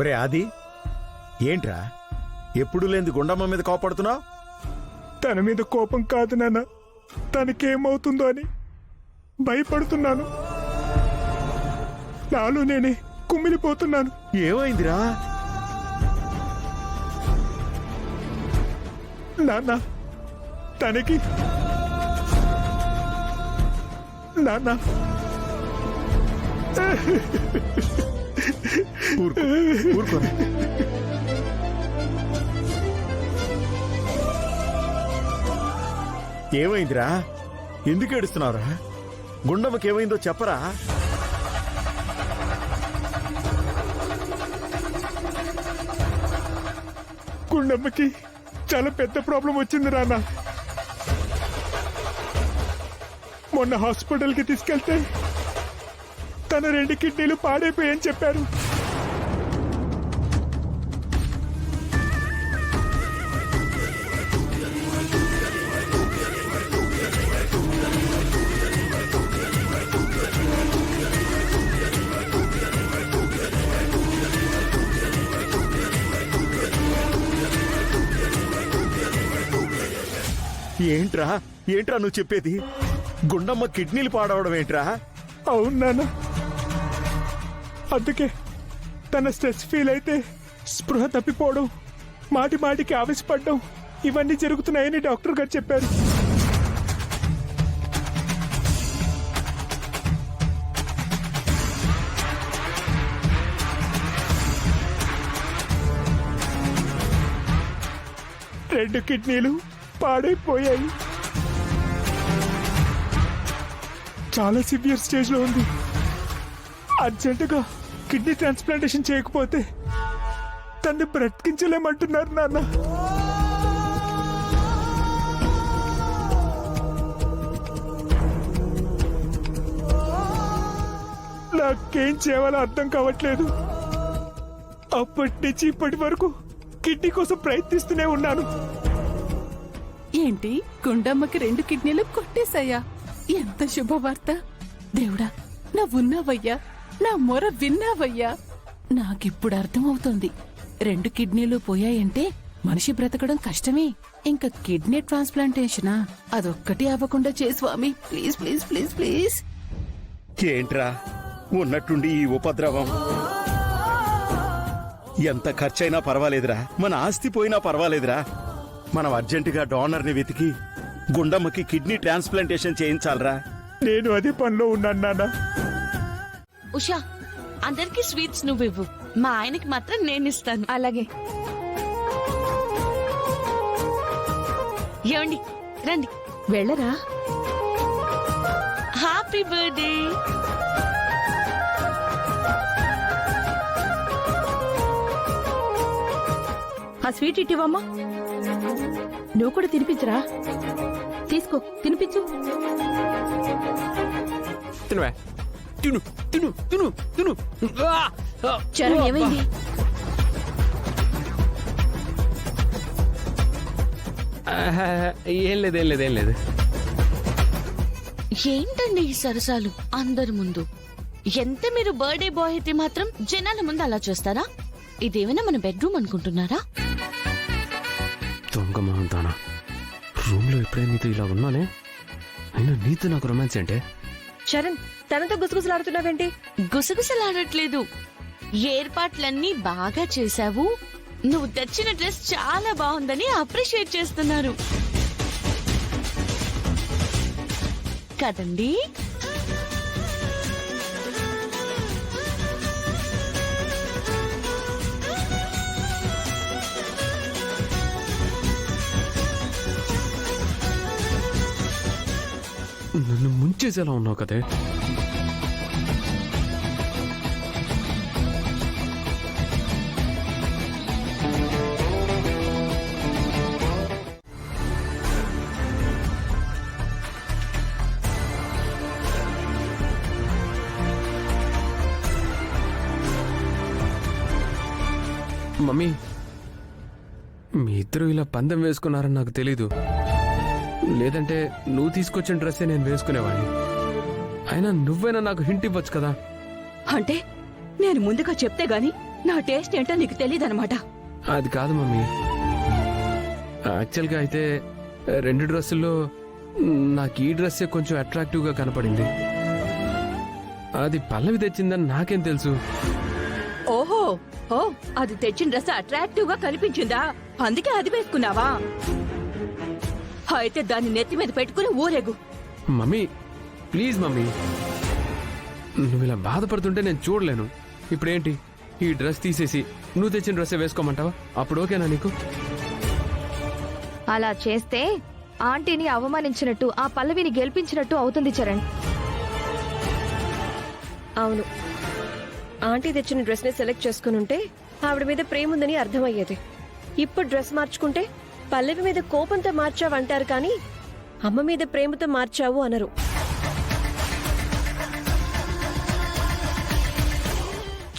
ఒరే ఆది, ఏంట్రా ఎప్పుడు లేని గుండమ్మ మీద కోపడుతున్నావు? తన మీద కోపం కాదు నాన్న, తనకేమవుతుందో అని భయపడుతున్నాను. నాలో నేనే కుమిలిపోతున్నాను. ఏమైందిరా? నాన్న, తనకి నాన్న ఊరుకోరా. ఏమైందిరా? ఎందుకు ఏడుస్తున్నావురా? గుండమ్మకి ఏమైందో చెప్పరా? గుండమ్మకి చాలా పెద్ద ప్రాబ్లం వచ్చింది నాన్న. మొన్న హాస్పిటల్కి తీసుకెళ్తే తన 2 కిడ్నీలు పాడైపోయాయని చెప్పారు. ఏంట్రా ఏంట్రా నువ్వు చెప్పేది? గుండమ్మ కిడ్నీలు పాడవడం ఏంట్రా? అవును నాన్న, అందుకే తన స్ట్రెస్ ఫీల్ అయితే స్పృహ తప్పిపోవడం, మాటి మాటికి ఆవేశపడడం ఇవన్నీ జరుగుతున్నాయని డాక్టర్ గారు చెప్పారు. రెండు కిడ్నీలు పాడైపోయాయి. చాలా సివియర్ స్టేజ్ లో ఉంది. అర్జెంటుగా కిడ్నీ ట్రాన్స్ప్లాంటేషన్ చేయకపోతే తన్ని బ్రతికించలేమంటున్నారు నాన్న. నాకేం చేయాలో అర్థం కావట్లేదు. అప్పటి నుంచి ఇప్పటి వరకు కిడ్నీ కోసం ప్రయత్నిస్తూనే ఉన్నాను. ఏంటి, గుండమ్మకి 2 కిడ్నీలు కొట్టేశాయా? ఎంత శుభవార్త! దేవుడా, నా ఉన్నావయ్యా, నా మొర విన్నావయ్యా. నాకిప్పుడు అర్థమవుతోంది. 2 కిడ్నీలు పోయాయంటే మనిషి బ్రతకడం కష్టమే. ఇంకా కిడ్నీ ట్రాన్స్ప్లాంటేషనా? అదొక్కటి అవ్వకుండా చే స్వామి, ప్లీజ్ ప్లీజ్ ప్లీజ్ ప్లీజ్. ఏంట్రా ఉన్నట్టుండి ఈ ఉపద్రవం? ఎంత ఖర్చైనా పర్వాలేదురా, మన ఆస్తి పోయినా పర్వాలేదురా. మనం అర్జెంటుగా డోనర్ని వెతికి గుండమ్మకి కిడ్నీ ట్రాన్స్ప్లాంటేషన్ చేయించాలరా. నేను అదే పనిలో ఉన్నాను నాన్న. ఉషా, అందరికి స్వీట్స్ నువ్వివ్వు, మా ఆయనకి మాత్రం నేను ఇస్తాను. అలాగే. ఏమండి, రండి. వెళ్ళరా. Happy birthday. ఆ స్వీట్ ఇటివమ్మా. నువ్వు కూడా తినిపించరా. తీసుకో, తినిపించు. తిను తిను తిను తిను తిను. చరణ్, ఏమైంది? ఏం లేదు ఏం లేదు ఏం లేదు. ఏంటండి ఈ సరసాలు అందరి ముందు? ఎంత మీరు బర్త్డే బాయ్ అయితే మాత్రం జనాల ముందు అలా చేస్తారా? ఇదేమైనా మన బెడ్రూమ్ అనుకుంటున్నారా? దొంగ మొహం తానా, రూమ్ లో ఎప్పుడైనా నీతో ఇలా ఉన్నానే, అయినా నీతో నాకు రొమాన్స్ అంటే? చరణ్, తనతో గుసగుసలాడుతున్నావేంటి? గుసగుసలాడట్లేదు, ఏర్పాట్లన్నీ బాగా చేశావు, నువ్వు తెచ్చిన డ్రెస్ చాలా బాగుందని అప్రిషియేట్ చేస్తున్నారు కదండి. నన్ను ముంచేసేలా ఉన్నావు కదే. మమ్మీ, మీ ఇద్దరు ఇలా పందెం వేసుకున్నారని నాకు తెలీదు. లేదంటే నువ్వు తీసుకొచ్చిన డ్రెస్సే నేను వేసుకునేవాడిని. అయినా నువ్వైనా నాకు హింట్ ఇవ్వచ్చు కదా. అంటే నేను ముందుగా చెప్తే గాని నా టేస్ట్ ఏంటో నీకు తెలియదన్నమాట. అది కాదు మమ్మీ. యాక్చువల్గా అయితే 2 డ్రెస్సుల్లో నాకు ఈ డ్రెస్సే కొంచెం అట్రాక్టివ్గా కనపడింది. అది పల్లవి తెచ్చిందని నాకేం తెలుసు. ఓహో ఓ అది తెచ్చిన డ్రెస్ అట్రాక్టివ్ గా కనిపించిందా, అందుకే అది వేసుకున్నావా? అయితే దాన్ని నెత్తి మీద పెట్టుకుని ఊరేగు. మమ్మీ ప్లీజ్ మమ్మీ, నువ్వు ఇలా బాధపడుతుంటే నేను చూడలేను. ఇప్పుడేంటి, ఈ డ్రెస్ తీసేసి నువ్వు తెచ్చిన డ్రెస్సే వేసుకోమంటావా? అప్పుడు ఓకేనా నీకు? అలా చేస్తే ఆంటీని అవమానించినట్టు, ఆ పల్లవిని గెలిపించినట్టు అవుతుంది చరణ్. అవును, ఆంటీ తెచ్చిన డ్రెస్ ని సెలెక్ట్ చేసుకుని ఉంటే ఆవిడ మీద ప్రేమ ఉందని అర్థమయ్యేది. ఇప్పుడు డ్రెస్ మార్చుకుంటే పల్లవి మీద కోపంతో మార్చావంటారు కానీ అమ్మ మీద ప్రేమతో మార్చావు అనరు.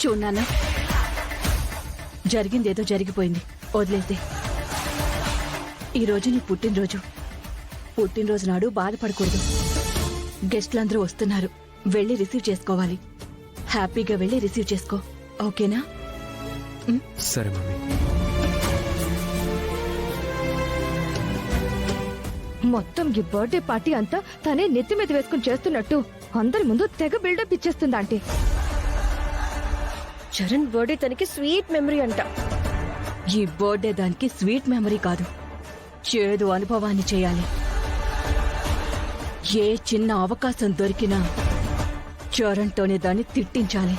చూడన్నా, జరిగిందేదో జరిగిపోయింది, వదిలేదే. ఈరోజు నీ పుట్టినరోజు నాడు బాధపడకూడదు. గెస్ట్లందరూ వస్తున్నారు, వెళ్ళి రిసీవ్ చేసుకోవాలి. హ్యాపీగా వెళ్ళి రిసీవ్ చేసుకో, ఓకేనా? సరే మమ్మీ. మొత్తం ఈ బర్త్డే పార్టీ అంతా తనే నెత్తి మీద వేసుకుని చేస్తున్నట్టు అందరి ముందు తెగ బిల్డప్ ఇచ్చేస్తుంది ఆంటీ. చరణ్ బర్త్డే తనకి స్వీట్ మెమరీ అంట. ఈ బర్త్డే దానికి స్వీట్ మెమరీ కాదు, చేదు అనుభవాన్ని చేయాలి. ఏ చిన్న అవకాశం దొరికినా చరణ్తోనే దాన్ని తిట్టించాలి.